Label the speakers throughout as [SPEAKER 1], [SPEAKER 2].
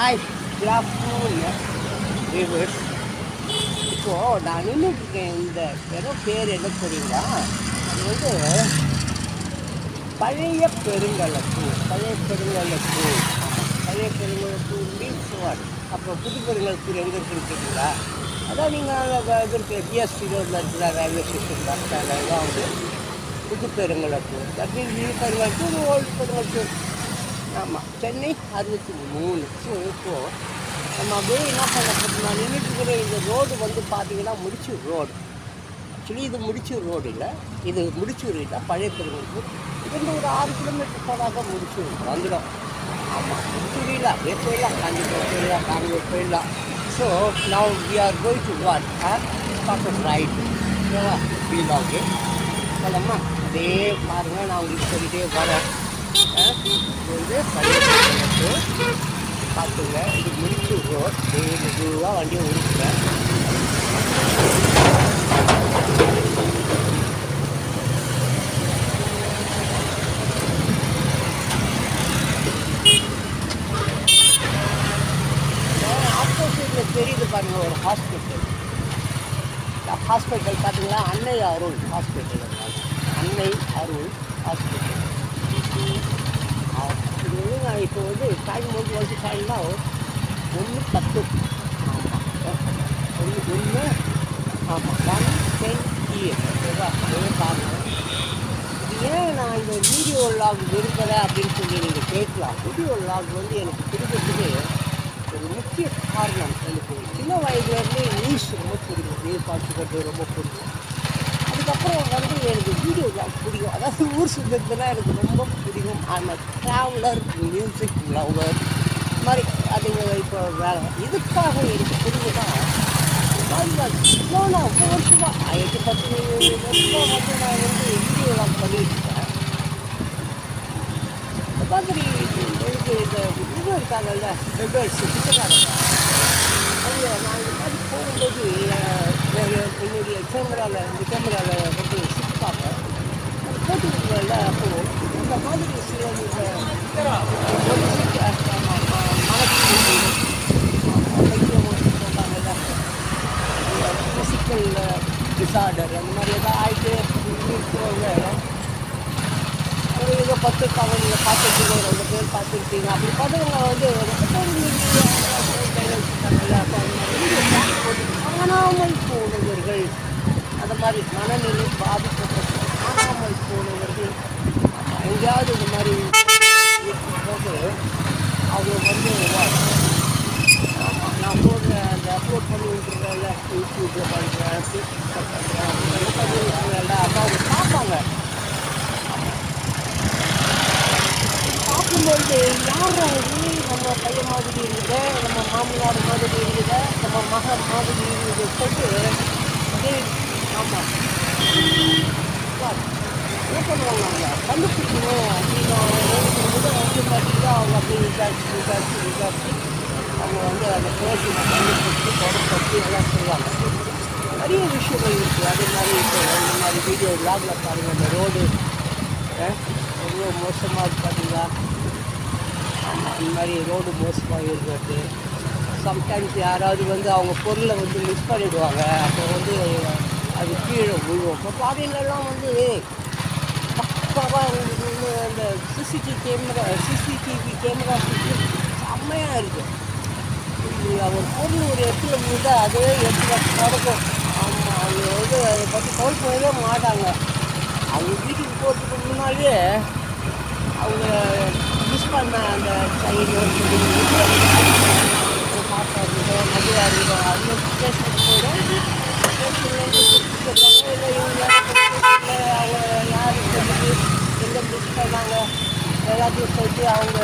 [SPEAKER 1] Hi, good afternoon viewers. இப்போது நான் நின்றுட்டுருக்கேன். இந்த இடம் பேர் என்ன தெரியுங்களா? அது வந்து பழைய பெருங்கலப்பு. பழைய பெருங்கலப்பு பழைய பெருங்கலப்பு மீன்ஸ் வாட்? அப்புறம் புது பெருங்கலப்பு எங்கே இருக்குன்னு கேட்டீங்களா? அதான் நீங்கள் இது இருக்குது, பிஎஸ்டி ரோட்டில் இருக்கிற ரயில்வே ஸ்டேஷன் பஸ் ஸ்டாண்ட், அதுதான் வந்து புது பெருங்கலப்பு. தட் மீன்ஸ் நியூ பெருங்கலப்பு, ஒரு ஓல்டு பெருங்கலப்பு. ஆமாம், சென்னை 63. ஸோ இப்போது நம்ம அப்படியே என்ன பண்ண போகிறோம், நின்றுட்டு இருக்கிற இந்த ரோடு வந்து பார்த்தீங்கன்னா முடிச்சூர் ரோடு. ஆக்சுவலி இது முடிச்சூர் ரோடு இல்லை, இது முடிச்சூர் இல்லை, பழைய பெருங்கலப்பு. இது வந்து ஒரு 6 கிலோமீட்டர் போனாக்க முடிச்சூர் வந்துடும். ஆமாம், முடிச்சூர் இல்லை, அப்படியே போயிடலாம், காஞ்சிபுரம் போயிடலாம், பெங்களூர் போயிடலாம். So now we are going to what start right. ஓகேவா? வீலாகு சொல்லம்மா, அதே பாருங்கள், நான் உங்களுக்கு சொல்லிகிட்டே வரேன். இது வந்து பழைய பெருங்கலப்பு பார்த்துங்க. இது முடிச்சூர் ரோட். மெதுவாக வண்டியை ஓடிச்சுட்டேன். ஆப்போசிட்டில் தெரியுது பாருங்கள் ஒரு ஹாஸ்பிட்டல். ஹாஸ்பிட்டல் பார்த்தீங்களா? அன்னை அருள் ஹாஸ்பிட்டல். அன்னை அருள் ஹாஸ்பிட்டல். இது வந்து நான் இப்போ வந்து டைம் வந்து டைம்னா 1:10. ஆமாம், 1 ஆமாம், 1:10 PM. ஓகேவா? அதே பாருங்கள். இது ஏன் நான் இந்த வீடியோ லாக் விரும்பலை அப்படின்னு சொல்லி நீங்கள் கேட்கலாம். வீடியோ லாக் வந்து எனக்கு பிடிக்கிறதுக்கு ஒரு முக்கிய காரணம், எனக்கு சின்ன வயதுலேருந்தே நியூஸ் ரொம்ப பிடிக்கும், நியூஸ் பார்த்துக்கிறது ரொம்ப பிடிக்கும். அதுக்கப்புறம் வந்து எனக்கு வீடியோ லாக் பிடிக்கும். அதாவது ஊர் சுற்றுறதுனா எனக்கு ரொம்ப பிடிக்கும். அந்த ட்ராவலர், மியூசிக் லவர் இந்த மாதிரி அதுங்க இப்போ வேலை. இதுக்காக எனக்கு பிடிக்குன்னா இன்னும் நான் ரொம்ப வருஷமாக 8-10 வருஷமாக வந்து நான் வந்து வீடியோ லாக் பண்ணிட்டுருக்கேன். இந்த மாதிரி எனக்கு இந்த இது இருக்காங்கல்ல, பெட்டர்ஸ் பிச்சைக்காரங்க, அது நான் இந்த மாதிரி போகும்போது என்னுடைய கேமராவில் வந்து சுற்றி பார்ப்பேன். அது போட்டுருக்கல. அப்போது இந்த மாதிரி சில சொல்கிறாங்கல்ல, ஃபிசிக்கல் டிஸார்டர் அந்த மாதிரி எதாவது ஆகிட்டு இருக்கிறவங்க ஒரு ஏதோ பார்த்துருக்காங்க. நீங்கள் பார்த்துருக்கீங்க, 2 பேர் பார்த்துருக்கீங்க. அப்படி பார்த்தவங்க வந்து காணாமல் போனவர்கள், அந்த மாதிரி மனநிலை பாதிக்கப்பட்ட காணாமல் போனவர்கள் எங்கேயாவது இந்த மாதிரி இருக்கும்போது அவங்க வந்து நான் போடுற அந்த அப்லோட் பண்ணி விட்டுருக்கேன்ல, யூடியூப்பில் பண்ணுறேன், ஃபேஸ்புக்கில் பண்ணுறேன், அதெல்லாம் பண்ணி விட்டுருக்கேன்ல, அப்போ அவங்க பார்ப்பாங்க. பார்க்கும்பொழுது யாரும் இது நம்ம பையன் மாதிரி இருக்குது, நம்ம மாமனார் மாதிரி இருக்குது, நம்ம மகன் மாதிரி இருக்குது சொல்லிட்டு அதே. ஆமாம், என்ன பண்ணுவாங்க, அவங்க கண்டுபிடிக்கணும் அப்படின்னு வந்து பார்த்தீங்கன்னா அவங்க அப்படியே விசாரிச்சு அவங்க வந்து அந்த பேசினை கண்டுபிடிச்சி தொடர்படுத்தி எல்லாம் செய்வாங்க. நிறைய விஷயங்கள் இருக்குது. அதே மாதிரி இப்போ இந்த மாதிரி வீடியோ விளாகில் பாருங்கள், இந்த ரோடு எவ்வளோ மோசமாக இருக்குது பார்த்தீங்களா? ஆமாம், இந்த மாதிரி ரோடு மோசமாக இருக்கிறது. சம்டைம்ஸ் யாராவது வந்து அவங்க பொருளை வந்து மிஸ் பண்ணிவிடுவாங்க. அப்போ வந்து அது கீழே விழுவோம். இப்போ பாதையிலலாம் வந்து பக்காவாக அந்த சிசிடிவி கேமரா செம்மையாக இருக்குது. அவங்க பொருள் ஒரு இடத்துல விழுந்தால் அதே இடத்துல தொடக்கும். ஆமாம், அவங்க வந்து அதை பற்றி கவலைப்படவே மாட்டாங்க. அவங்க வீட்டுக்கு போகிறதுக்கு முன்னாடியே அவங்க மிஸ் பண்ண அந்த சைடு பாப்பா இருக்கட்டும், மதுவாக இருக்கட்டும், அது ஸ்டேஷனுக்கு போயிடும். ஸ்டேஷன்லேருந்து சொல்லுவாங்க, இல்லை இவங்க அவங்க யார் சொல்லிட்டு எங்கே மிஸ் பண்ணாங்க எல்லாத்தையும் சொல்லிட்டு அவங்க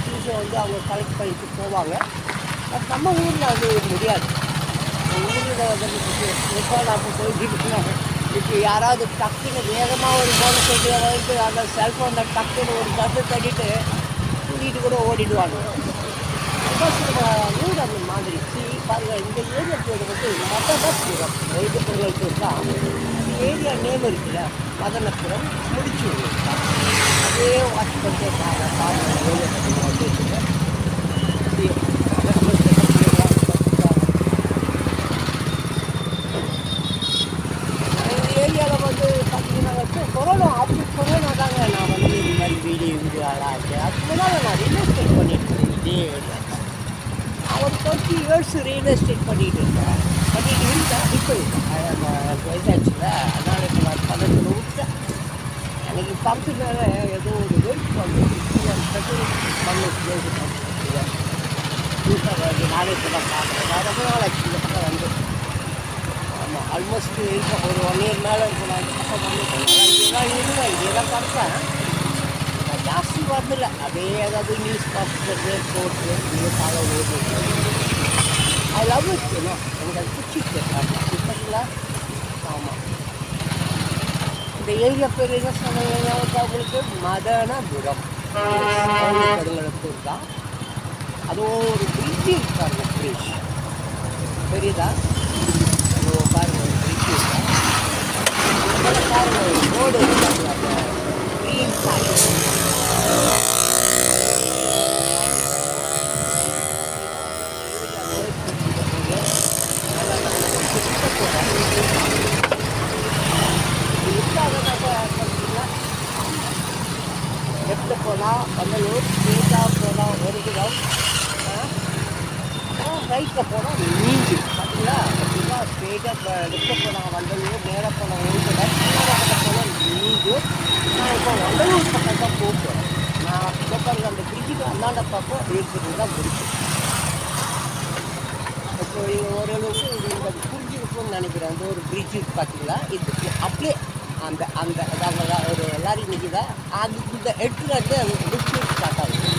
[SPEAKER 1] நியூஸை வந்து அவங்க கலெக்ட் பண்ணிட்டு போவாங்க. பட் நம்ம ஊரில் அது முடியாது. ஊரில் வந்து எப்போ நம்ம போயிட்டு இப்போ யாராவது டக்குன்னு வேகமாக ஒரு மோட்டர் சைக்கிளை வந்து அந்த செல்ஃபோனில் டக்குன்னு ஒரு பஸ்ஸை தட்டிட்டு கூட்டிகிட்டு கூட ஓடிடுவாங்க. பஸ் ஊர் அந்த மாதிரி பாருங்கள். இந்த ஏரியா பேர் வந்து மதனபுரம். வைத்தியர்கள் தான் ஏரியா நேம் இருக்குல்ல, மதனபுரம் முடிச்சூர். அதே வாட்ச் பண்ணிட்டு பாருங்கள். நான் ஒரு 30 இயர்ஸ் ரியல் எஸ்டேட் பண்ணிகிட்டு இருக்கேன். பண்ணிட்டு இருந்தேன். இப்போ வயசாச்சுல, அதனால் இப்போ நான் பக்கத்தில் விட்டேன். எனக்கு பக்கத்துனால ஏதோ ஒரு வெறுப்பு வந்துச்சு. பண்ணு நானே இப்போ தான் பார்க்குறேன். நான் ரொம்ப நாள் ஆச்சு இந்த பக்கம் வந்து. ஆமாம், ஆல்மோஸ்ட் இப்போ ஒரு 1 இயர் மேலே இப்போ நான் இந்த பக்கம் வந்துட்டேன். இங்கேதான் இருந்தேன், இங்கேதான் பார்த்தேன். நான் ஜாஸ்தி வரதில்லை. அப்படியே ஏதாவது நியூஸ் பார்த்துட்டு போட்டு இங்கே ஃபாலோ ஓடுது. I love it. எனக்கு அது பிடிச்சிட்டு பார்த்தீங்களா. ஆமாம், இந்த ஏரியா பேர் என்ன சொன்னாங்க உங்களுக்கு? மதனபுரம். கருங்கலத்தூர் தான். அது ஒரு பிரிட்ஜ் இருக்காங்க. பிரிட்ஜ் பெரியதா பாருங்க, ஒரு பிரிட்ஜ் இருக்கா பாருங்க. ஒரு ரோடு இருக்காங்க. அந்த க்ரீன் சாலை லெஃப்ட்டு போனால் வண்டலூர், ஸ்ட்ரெயிட்டாக போனால் ஒருகுளம், ரைட்டில் போனால் நீஞ்சு. பார்த்தீங்களா பார்த்தீங்களா, ஸ்ட்ரெயிட்டாக லெஃப்ட்டில் போனால் வண்டலூர், நேராக போனால் ஒருகுளம், பக்கம் போனால் நீஞ்சு. நான் இப்போ வண்டலூர் பக்கம் தான் போகிறேன். நான் இப்போ அந்த பிரிட்ஜுக்கு அந்தாண்ட பக்கம் இருக்கிறது தான் பிடிக்கும். இப்போ ஓரளவுக்கு இந்த புரிஞ்சுருக்கும்னு நினைக்கிறேன். அந்த ஒரு பிரிட்ஜு பார்த்தீங்களா, இதுக்கு அப்படியே அந்த அந்த அதாவது ஒரு எல்லாரும் நிற்கிதா, அது இந்த இடத்துல இருந்து அது பிரிட்ஜு ஸ்டார்ட் ஆகுது.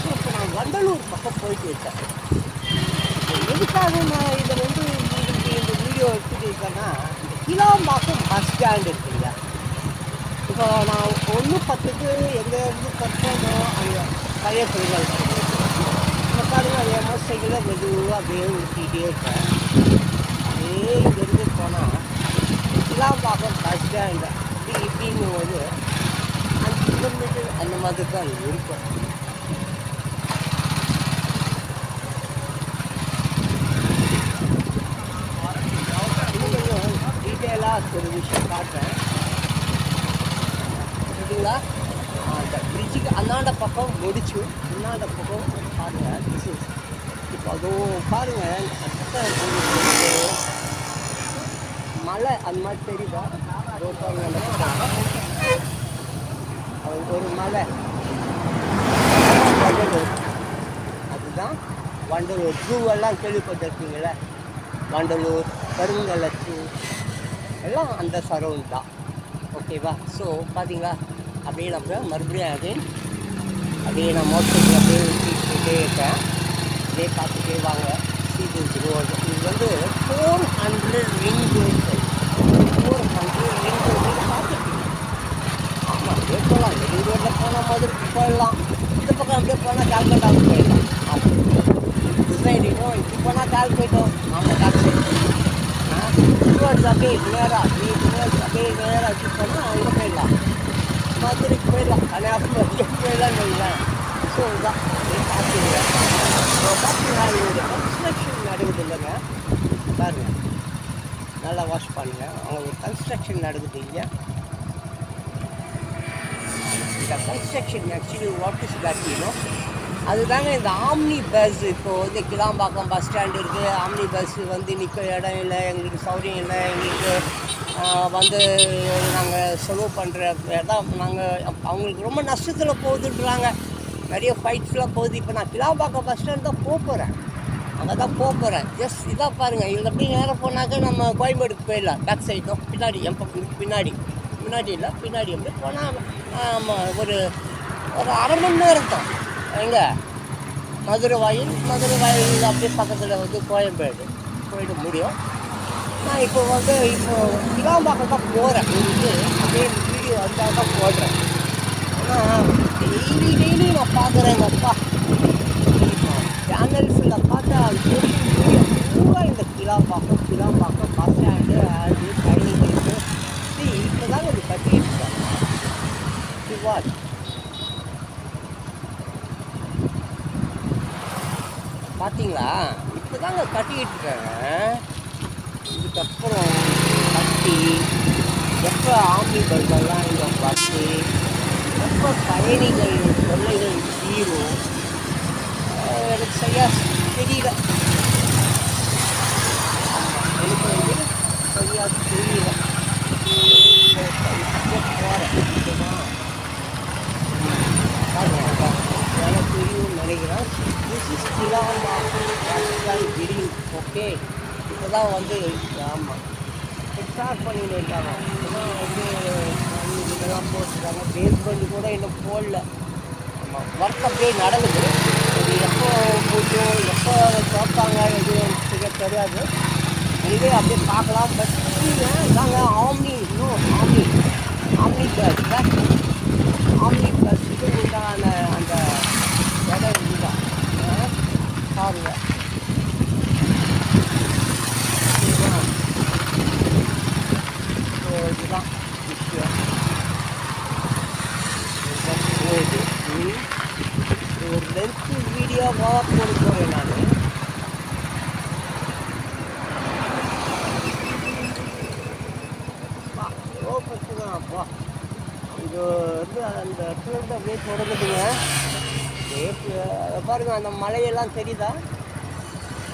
[SPEAKER 1] ஸோ இப்போ நான் வண்டலூர் பக்கம் போயிட்டு இருக்கேன். எதுக்காக நான் இதை வந்து உங்களுக்கு இந்த வீடியோ எடுத்துகிட்டு இருக்கேன்னா, இந்த கிளாம்பாக்கம் பஸ் ஸ்டாண்டு இருக்கு இல்லையா. இப்போ நான் 1:10க்கு எங்கேருந்து கட்டணோ அங்கே பழைய பெருமாள் இப்போ பாருங்க, அதே மாதிரி சைக்கிளில் மெதுவாக அப்படியே ஊற்றிக்கிட்டே இருக்கேன். அப்படியே இங்கேருந்து போனால் கிளாம்பாக்கம் பஸ் ஸ்டாண்டு இப்படிங்கும் போது 5 கிலோமீட்டர் அந்த மாதிரி தான் இருக்கும். டீட்டெயிலாக ஒரு விஷயம் காட்டுறேன் சரிங்களா. அந்த பிரிட்ஜுக்கு அந்தாண்ட பக்கம் முடிச்சு இந்தாண்ட பக்கம் பாருங்கள். இப்போ அதுவும் பாருங்கள், மலை அந்த மாதிரி தெரியுதா. ஒரு மலை வண்டலூர், அதுதான் வண்டலூர். ஜூவெல்லாம் கேள்விப்பட்டிருக்கீங்களே, வண்டலூர், கருங்கலத்தூர் எல்லாம் அந்த சரௌண்ட் தான். ஓகேவா. ஸோ பார்த்தீங்களா, அப்படியே நம்ம மறுபடியும் அப்படியே நான் மோட்டருக்கு அப்படியே ஊற்றிக்கிட்டே இருக்கேன். அப்படியே பார்த்துட்டே வாங்க. சீசன்ஸ் ரோடு இது வந்து 400 ரிங் ரோடு. 400 ரிங் ரோடு பார்த்துருக்கீங்க. ஆமாம், அப்படியே போகலாம். ரிங் ரோட்டில் போனால் மதுரைக்கு போயிடலாம். இந்த பக்கம் அப்படியே போனால் கால்கட்டாவுக்கு போயிடலாம். ஆமாம், டிசைடிங்கும் இப்படி போனால் கால் போயிட்டோம். ஆமாம், கால் போயிட்டோம். டுவர்ட்ஸ் அப்படியே நேராக அப்படியே நேராக வச்சு போனால் அங்கே போயிடலாம். மதுரைக்கு போயிடலாம். கன்னியாகுமரி போயிடலான்னு வைங்களேன். ஸோ இதுதான் பார்த்துக்கிறேன். பார்த்தீங்கன்னா இதோடைய கன்ஸ்ட்ரக்ஷன் நடக்குது இல்லைங்க. பாருங்கள், நல்லா வாஷ் பண்ணுங்கள். அவங்க ஒரு கன்ஸ்ட்ரக்ஷன் நடக்குது இல்லையா. இந்த construction actually what is that அதுதாங்க இந்த ஆம்னி பஸ். இப்போது வந்து கிளாம்பாக்கம் பஸ் ஸ்டாண்டு இருக்குது. ஆம்னி பஸ் வந்து நிற்க இடம் இல்லை, எங்களுக்கு சௌகரியம் இல்லை. எங்களுக்கு வந்து நாங்கள் செலவு பண்ணுற இடம் நாங்கள் அவங்களுக்கு ரொம்ப நஷ்டத்தில் போகுதுன்றாங்க. நிறைய ஃபைட்ஸ்லாம் போகுது. இப்போ நான் கிளாம்பாக்கம் பஸ் ஸ்டாண்ட் தான் போகிறேன். அங்கே தான் போகிறேன். ஜஸ்ட் இதாக பாருங்கள், இதில் அப்படி நேரம் போனாக்க நம்ம கோயம்பேடுக்கு போயிடலாம். பேக் சைடும் பின்னாடி என் பக்கம் முன்னாடி இல்லை பின்னாடி அப்படி போனால் ஒரு 1/2 மணி நேரம் தான். எங்கே மதுரை வாயில் அப்படியே பக்கத்தில் வந்து கோயம்பேடு போயிட முடியும். நான் இப்போ வந்து கிளாம்பாக்கம் தான் போகிறேன். அப்படியே வீடியோ வந்தால் தான் போடுறேன். ஆனால் டெய்லி நான் பார்க்குறேன். அப்பா சேனல்ஸில் பார்த்தா பூரா இந்த கிளாம்பாக்கம் பஸ் ஸ்டாண்டு அது பயணிகளுக்கு இப்போ தான் அது கட்டிட்டு பார்த்தீங்களா. இப்போ தாங்க கட்டிக்கிட்டு இருக்காங்க. இதுக்கப்புறம் கட்டி எப்போ ஆம்னி பஸ்ஸெல்லாம் இங்கே வந்து எப்போ பயணிகள் தொல்லைகள் தீரும் சரியா தெரியல. எனக்கு வந்து சரியா தெரியல. போகிறேன் வேலை தெரியும்னு நினைக்கிறேன். This is grill. ஓகே, இப்போ தான் வந்து ஆமாம் ஸ்டார்ட் பண்ணிட்டு இருக்காங்க. இதெல்லாம் வந்து இதெல்லாம் போட்டுருக்காங்க. பேஸ் பண்ணி கூட இன்னும் போடல. ஆமாம், ஒர்க் அப்படியே நடக்குது. இது எப்போ முடியும், எப்போ திறப்பாங்க எது சரியாக தெரியாது. இதுவே அப்படியே பார்க்கலாம். பட் நாங்கள் ஆம்னி பஸ்ஸுக்கு உண்டான அந்த இடம் இதுதான் பாருங்க. இதுதான் விஷயம். போகுது ஒரு லென்த்து வீடியோவாக போட போகிறேன் நான். அப்பா இது வந்து அந்த இடத்துல இருந்து அப்படியே தொடங்குதுங்க. பாருங்க, அந்த மலையெல்லாம் தெரியுதா?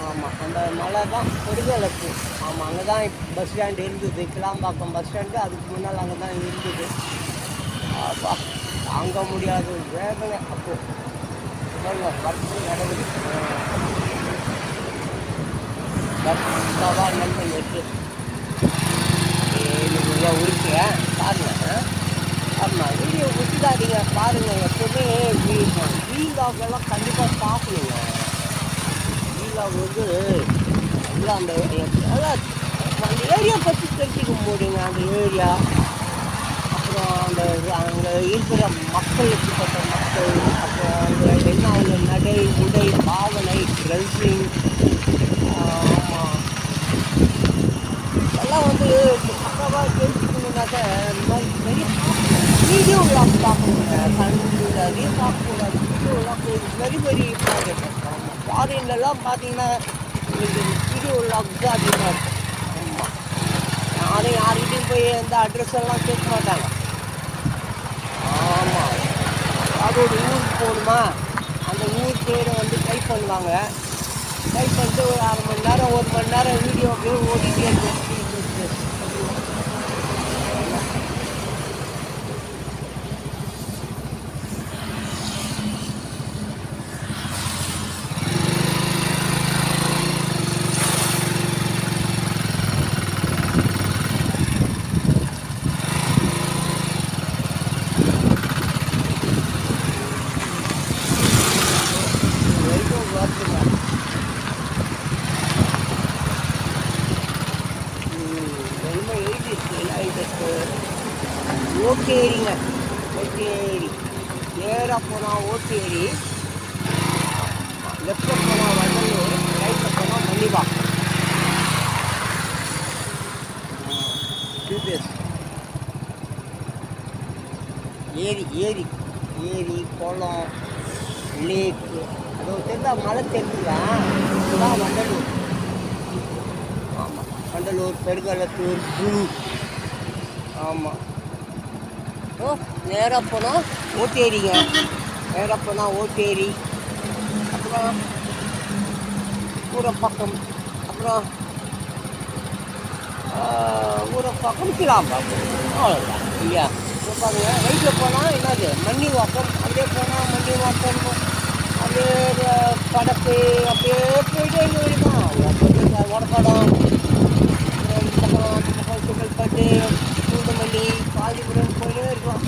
[SPEAKER 1] ஆமாம், அந்த மலை தான் பெருகலப்பு. ஆமாம், அங்கே தான் பஸ் ஸ்டாண்டு இருந்தது. கிளாம்பாக்கம் பஸ் ஸ்டாண்டு அதுக்கு முன்னால் அங்கே தான் இருந்தது. அப்பா தாங்க முடியாது வேதனை. அப்போது பாருங்க, பத்து நடக்குது. பஸ்ஸாக நம்பர் 8 உரிக்கிறேன் பாருங்க. ஆமாம், வீடியோ விட்டுடாதீங்க பாருங்கள். எப்போவுமே வீலாகெல்லாம் கண்டிப்பாக பார்க்கணுங்க. வீலாக் வந்து எல்லாம் அந்த ஏரியா பற்றி தெரிஞ்சுக்க முடியுங்க. அந்த ஏரியா, அப்புறம் அங்கே இருக்கிற மக்களுக்குப்பட்ட மக்கள், அப்புறம் அங்கே என்ன அவங்க நடை உடை பாவனை ட்ரெஸ்ஸிங். ஆமாம், எல்லாம் வந்து பக்காவாக தெரிஞ்சுக்கணுன்னாக்க இந்த மாதிரி பெரிய வீடியோ விளாக் பார்க்கணுங்க. கண்டிப்பாக பார்க்கக்கூடாது. Video vlog very very important. ஆமாம், ஃபாரின்லலாம் பார்த்தீங்கன்னா உங்களுக்கு வீடியோ விளாக் தான் அதிகமாக இருக்கும். ஆமாம், நானும் யார்கிட்டையும் போய் எந்த அட்ரஸ் எல்லாம் கேட்க மாட்டாங்க. ஆமாம், அது ஒரு ஊருக்கு போகணுமா, அந்த ஊர் பேரை வந்து டைப் பண்ணுவாங்க. டைப் பண்ணிட்டு ஒரு 1/2 மணி நேரம் 1 மணி நேரம் வீடியோ அப்படியே ஓடிட்டே இருக்கும். ஓட்டேரிங்க, ஓட்டேரி நேராக போனால் ஓட்டேரி, லெஃப்டில் போனால் வண்டலூர், ரைட்டில் போனால் மல்லிகா. ஏரி ஏரி ஏரி குளம் லேக்கு அது தெரிஞ்சா மலை தெரிஞ்சுங்களா? இதுதான் வண்டலூர். ஆமாம், வண்டலூர், பெருங்கலத்தூர், குழு. ஆமாம், ஓ நேராக போனால் ஓட்டேரிங்க. நேராக போனால் ஓட்டேரி, அப்புறம் ஊரப்பாக்கம், அப்புறம் ஊரப்பாக்கம், கிளாம்பாக்கம். அவ்வளோதான் இல்லையா? பாருங்க, ரைட்டில் போனால் என்னது மண்ணிவாக்கம், அப்படியே போனால் மண்ணிவாக்கம், அப்படியே படப்பு, அப்படியே போயிட்டே இங்கே வரைக்கும் வடப்படம், இந்த பக்கம் செங்கல்பட்டு, பூந்தமல்லி, பாலிபுரம் போயிட்டே இருக்கும்.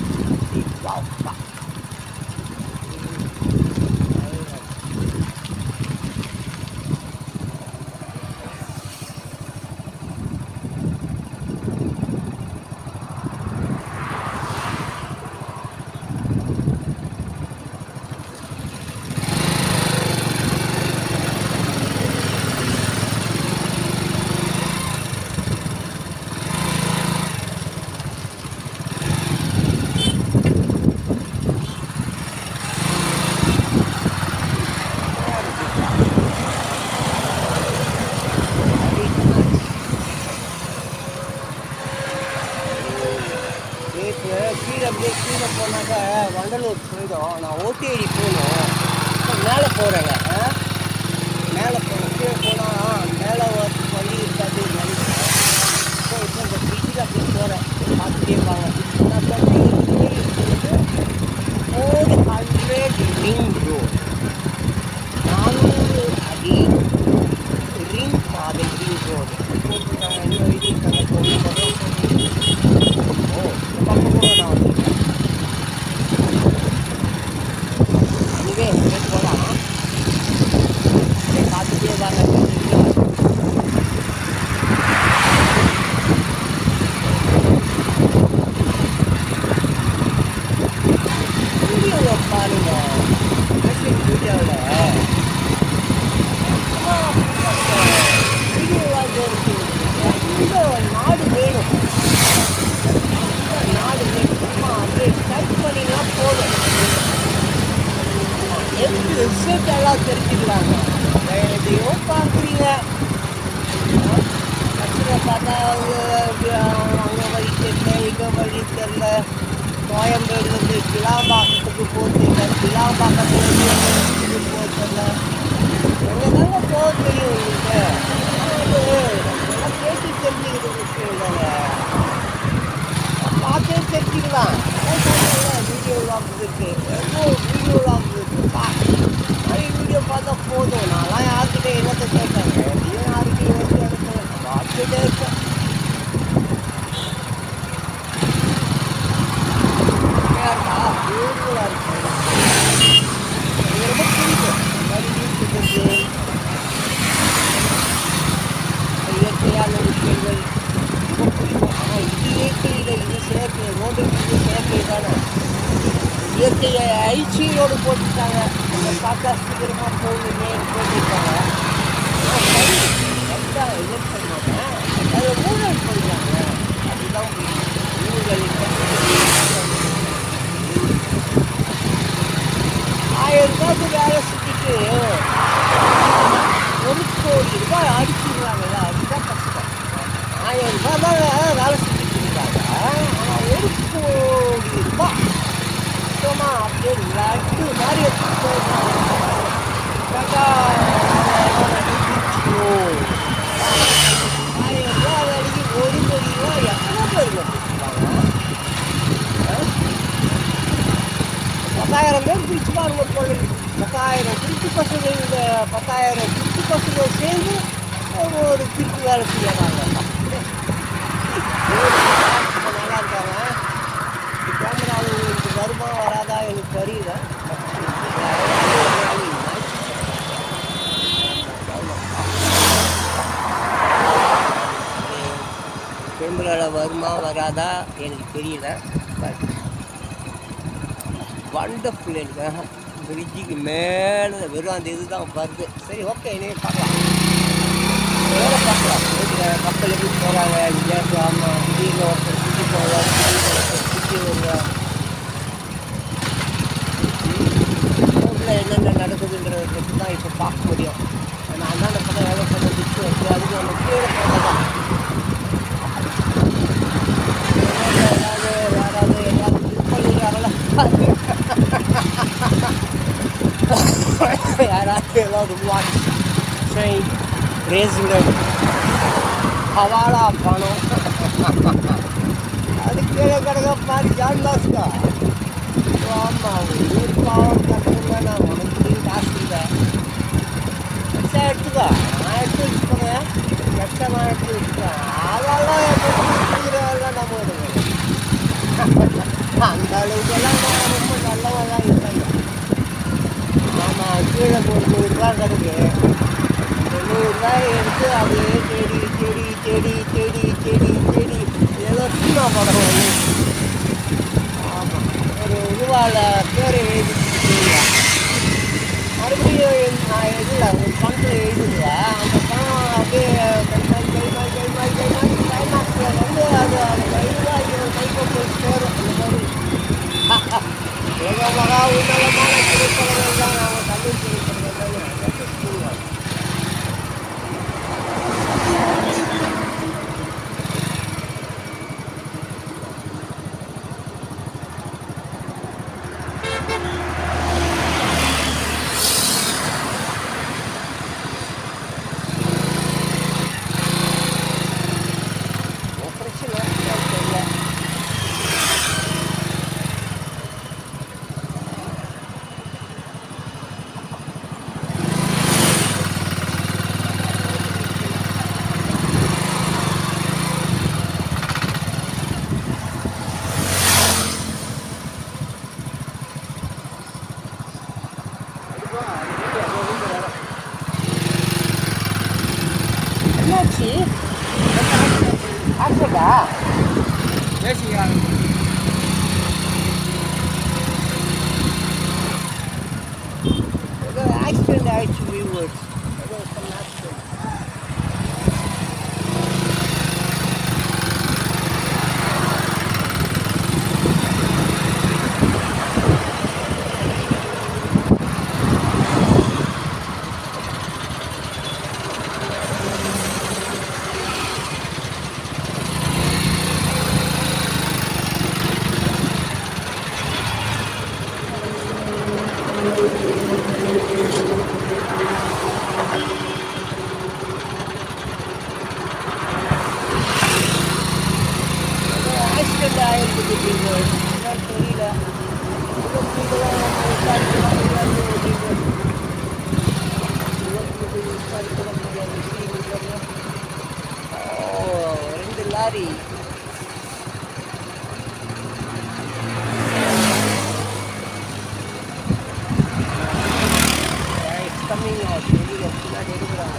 [SPEAKER 1] கீழே போனாக்கா வண்டலூர் போயிடும். நான் ஓட்டேரி போகணும், மேலே போகிறேங்க. அப்படி போகிறேன், பார்த்துட்டே வாங்க. நான் சொன்னேன் 400 ரிங் ரோடு, 400 அடி ரிங் பாதை, ரிங் ரோடு போட்டுருக்காங்க. இன்னும் எழுதியிருக்காங்க. ஓ, இந்த பக்கம் கூட நான் வந்துருக்கேன். இதுவே போகலாம், பார்த்துட்டே வாங்க. வீடியோவில் பாருங்க, வீடியோவில் நாடு வேணும், நாடு வேணும். அப்படியே டைப் பண்ணிங்கன்னா போதும், எப்படி ரிசல்ட் எல்லாம் தெரிஞ்சுக்கிறாங்க. எதையோ பார்க்குறீங்க, கட்சியில் பார்த்தா அங்கே வழி தெரியல, இங்கே வழி தெரியல. கோயம்பேடுலேருந்து கிளாம்பாக்கத்துக்கு போகிறீங்க, கிளாம்பாக்கத்துலேருந்து போக தெரியல. எங்கே தாங்க போக தெரியும் உங்களுக்கு? எல்லாம் பேசி தெரிஞ்சுக்கிற விஷயம் தானே, பார்த்தே தெரிஞ்சுக்கலாம். வீடியோ விளாக் இருக்கு, எவ்வளோ வீடியோ விளாக் இருக்குப்பா. வீடியோ பார்த்தா போதும். நான்லாம் யாருக்கிட்ட என்னத்தை கேட்பாங்க, எப்படியும் யாருக்கிட்ட யோசிச்சு எடுக்கிறேன், பார்த்துட்டே இருக்கேன். இருக்கா வீடியோவாக இருக்கு, ரொம்ப பிடிக்கும். இருக்குது இயற்கையான விஷயங்கள் ரொம்ப பிடிக்கும். ஆனால் இது இயற்கையில், இது செயற்கை, ரோடு இது செயற்கை தானே. இயற்கையை அழிச்சி ரோடு போட்டுட்டாங்க. அந்த பார்த்தா சீக்கிரமாக போகணுமேனு போட்டுருக்காங்க. அதுதான் இயற்கை மாட்டேன், அதை ஊழல் பண்ணுறாங்க. அதுதான் ஊழல். 1000 ரூபாய்க்கு வேலை செஞ்சுட்டு 1 கோடி ரூபாய் அடிச்சுடுறாங்கல்ல, அதுதான் கஷ்டம். 1000 ரூபாய் தான் வேலை செஞ்சுட்டு இருக்காங்க, ஆனால் 1 கோடி ரூபாய் சுத்தமாக அப்படியே லட்டு மாதிரி எடுத்துட்டு கேட்டா 1000 ரூபாய் வேலைக்கு 1 கோடி ரூபாய் எத்தனை பேர் கொடுத்துருக்காங்க? 10,000 பேர் பிரிச்சு பாருங்க. பொருள் 10,000 திருச்சி பசங்க, இந்த 10,000 திருச்சி பசங்க சேர்ந்து ஒரு திருச்சி வேலை செய்யறாங்க. நல்லா இருக்காங்க. கேமராவில் உங்களுக்கு வருமா வராதா எனக்கு தெரியல. கேமராவில் வருமா வராதா எனக்கு தெரியல. But wonderful. எனக்கு பிரிட்ஜுக்கு மேலே வெறும் அந்த இது தான் வருது. சரி, ஓகே, நீங்கள் பார்க்கலாம், வேலை பார்க்கலாம். கப்பல் எப்படி போகிறாங்க, விஜயசாமா திடீர்னு ஒருத்தர் சுற்றி போவார், சுற்றி வருவார். ரோட்டில் என்னென்ன நடக்குதுன்றதை பற்றி தான் இப்போ பார்க்க முடியும். நான் தான் இப்போ தான் வேலை பண்ண திட்டு வச்சு அதுக்கு நம்ம கீழே போனதான். யாராவது எல்லாரும் திருப்பள்ளியாரெல்லாம் யாராவது ஏதாவது வாட்ச் ட்ரெயின் ரேஸுங்க ஹவாலா பணம் அது கீழே கிடக்க மாதிரி ஜான்தாஸ்கா. ஆமாம், ஊர் பாவம் கட்டணுங்க. நான் உனக்கு காசு இல்லை, எக்ஸ்ட்ரா எடுத்துக்கோ. நான் எடுத்து வச்சுக்கோங்க, எக்ஸ்ட்ரா நான் எடுத்து வச்சுக்கேன். அதெல்லாம் எடுத்துக்கிறதெல்லாம் நம்ம எடுக்கணும். அந்த அளவுக்கெல்லாம் நான் ரொம்ப நல்லவெல்லாம் இல்லைங்க. ஆமாம், கீழே ஒரு 100 ரூபா கிடக்கு. அந்த 100 ரூபாய் எடுத்து அப்படியே தேடி தேடி தேடி தேடி தேடி தேடி ஏதோ சினிமா படம் வந்து, ஆமாம், ஒரு ரூபாவில் பேர் எழுதியா மறுபடியும் நான் எதில் ஒரு பணத்தில் எழுதுவேன். அந்த பணம் அப்படியே கிளைமாக்ஸில் வந்து அது அந்த கைக்கு போய் சேரும். அந்த மாதிரி ஏக மகா உன்னதமான திரைப்படங்கள் தான் நாங்கள் தமிழ் திரைப்படங்கள் தான் என்னாச்சு? ஆக்சிடென்டா? ஏதோ ஆக்சிடென்ட் ஆயிடுச்சு வியூவர்ஸ். ஏதோ some accident. ஆக்சிடென்ட் ஆகிருக்குது வியூவர்ஸ். என்னன்னு தெரியல. ஏதோ நீங்களாம் விசாரிக்கலாம் முடியாது வியூவர்ஸ். விசாரிக்கலாம் முடியாது. ஓ, 2 லாரி. It's coming out. வெளியில் பின்னாடி எடுக்கிறாங்க.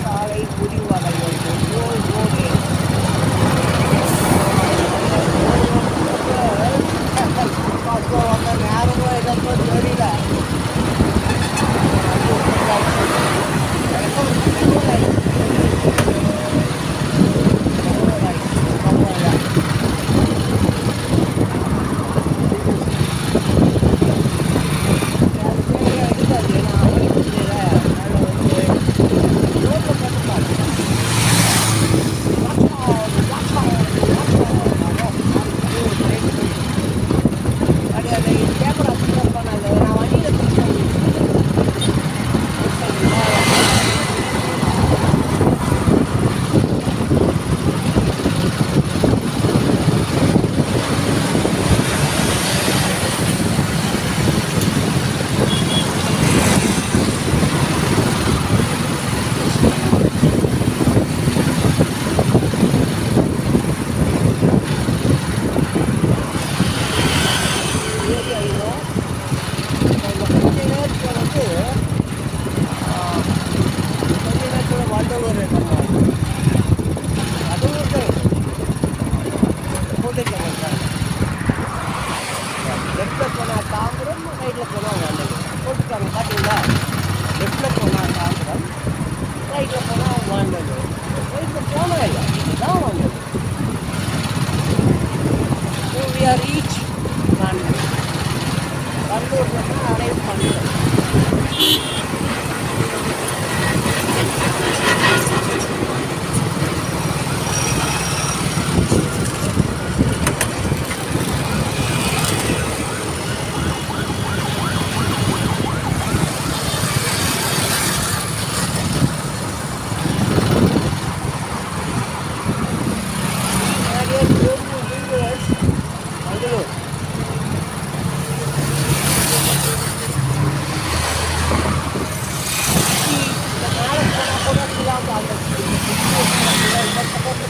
[SPEAKER 1] சாலை முடிவடைகிறது. நேரமும் எதற்கும் தெரியல. லெஃப்ட்டில் போனால் தாம்பரம், ரைட்டில் போனால் வாண்டலூர் போட்டுருக்காங்க பார்த்தீங்களா? லெஃப்ட்டில் போனால் தாம்பரம், ரைட்டில் போனால் வாண்டலூர். ரைட்டில் போனால் இல்லை, இதுதான் Vandalur. So we are reach Vandalur. வண்டலூரில் தான் அரைவ் பண்ணுறோம்.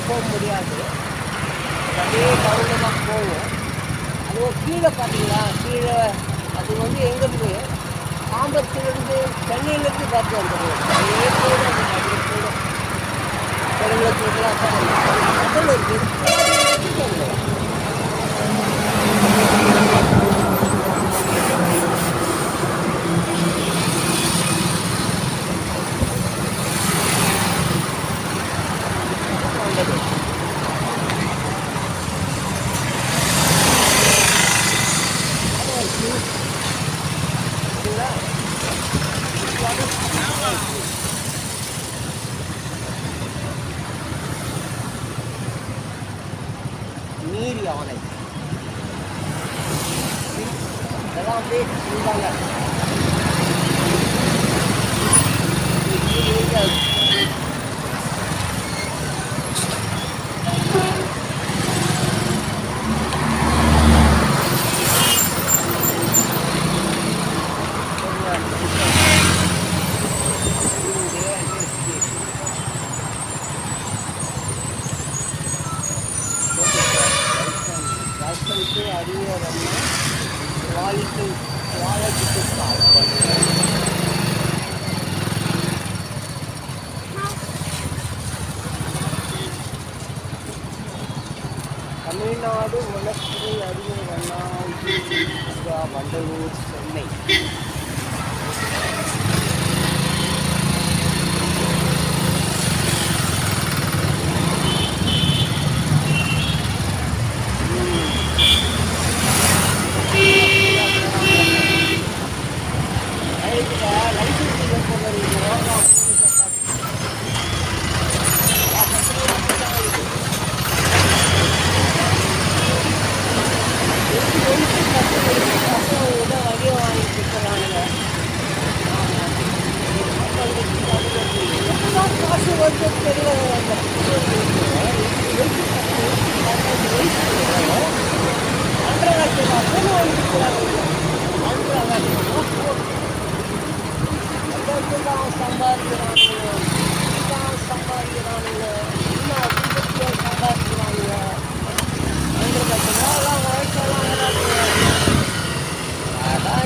[SPEAKER 1] போக முடியாது. அதே டவுனில் தான் போவோம். அது கீழே பார்த்தீங்களா, கீழே அது வந்து எங்கேருந்து தாம்பரத்துலேருந்து சென்னையிலேருந்து பார்த்து வந்துடுவோம். அதே போல அந்த மாதிரி கூட பெருங்குளத்தூர்லாம் கடல் இருக்குது. நீர் யானை இதெல்லாம் அப்படியே இருந்தாங்க. அறிவுரை குவாலிட்டி குவாலிட்டிக்கு ஸ்டார்ட் பண்ணுறேன். தமிழ்நாடு வனத்துறை அறிஞர் அண்ணா வண்டலூர் சென்னை.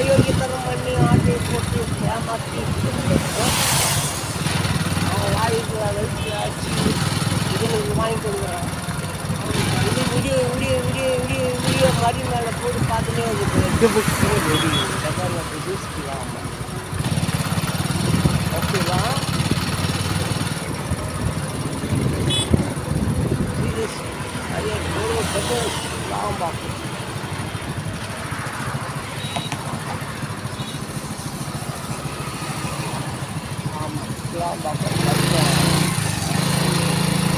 [SPEAKER 1] யோகித்தனம் பண்ணி ஆட்டை போட்டு ஏமாற்றி வாய்ப்பு வச்சு ஆச்சு இது வாங்கி கொடுக்குறேன். இது விடிய விடிய விடிய விடிய விடிய மடி மேலே போட்டு பார்த்துனே யூஸ்ஃபுல்லாம் ஓகேவா. அதே லாபம் பார்க்கணும்.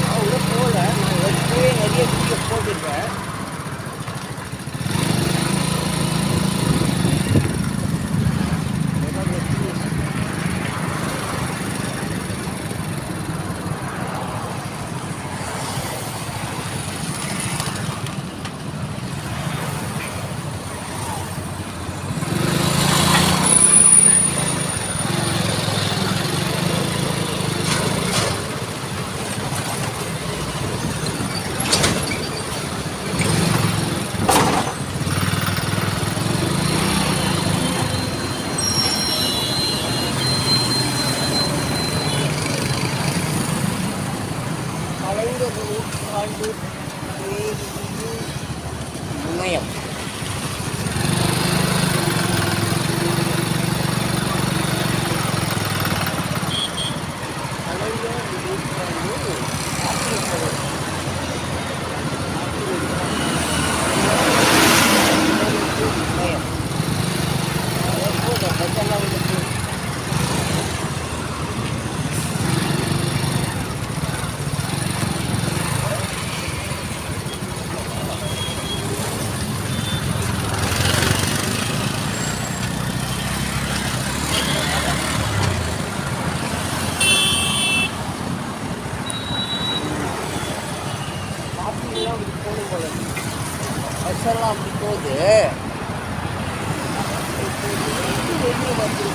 [SPEAKER 1] நான் உள்ள போகல, நான் ஏற்கனவே நிறைய வீடியோ போட்டிருக்கேன். நூற்றாண்டு முனையம் பஸ்ஸெல்லாம் அப்படி போகுது. வெளியே வந்து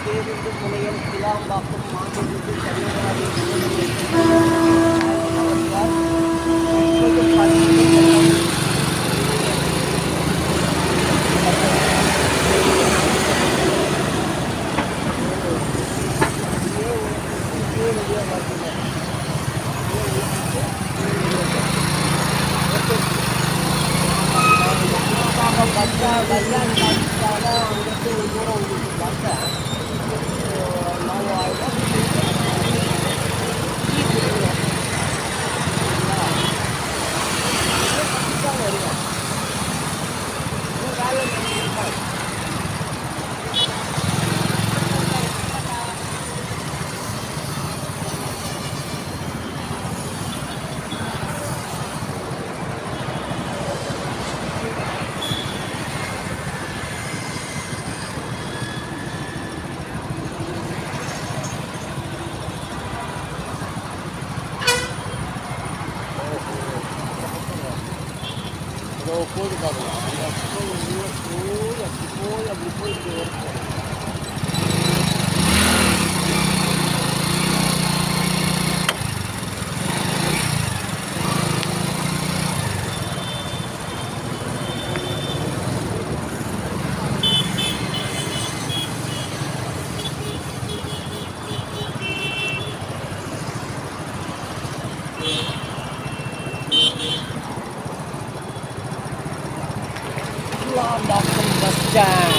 [SPEAKER 1] பேருந்து முனையம் கிளாம்பாக்கம் மாநிலத்து கன்னியாகுமரி பஸ்ஸா பஸ்ஸான்னு பார்த்துட்டாங்கன்னா அங்கிட்டு ஒரு தூரம் உங்களுக்கு பார்த்தா 4000 தான் வருவேன் வேலை போது பார்க்கலாம் அப்படி போய் இப்படி வரும் Kilambakan Bus Stand.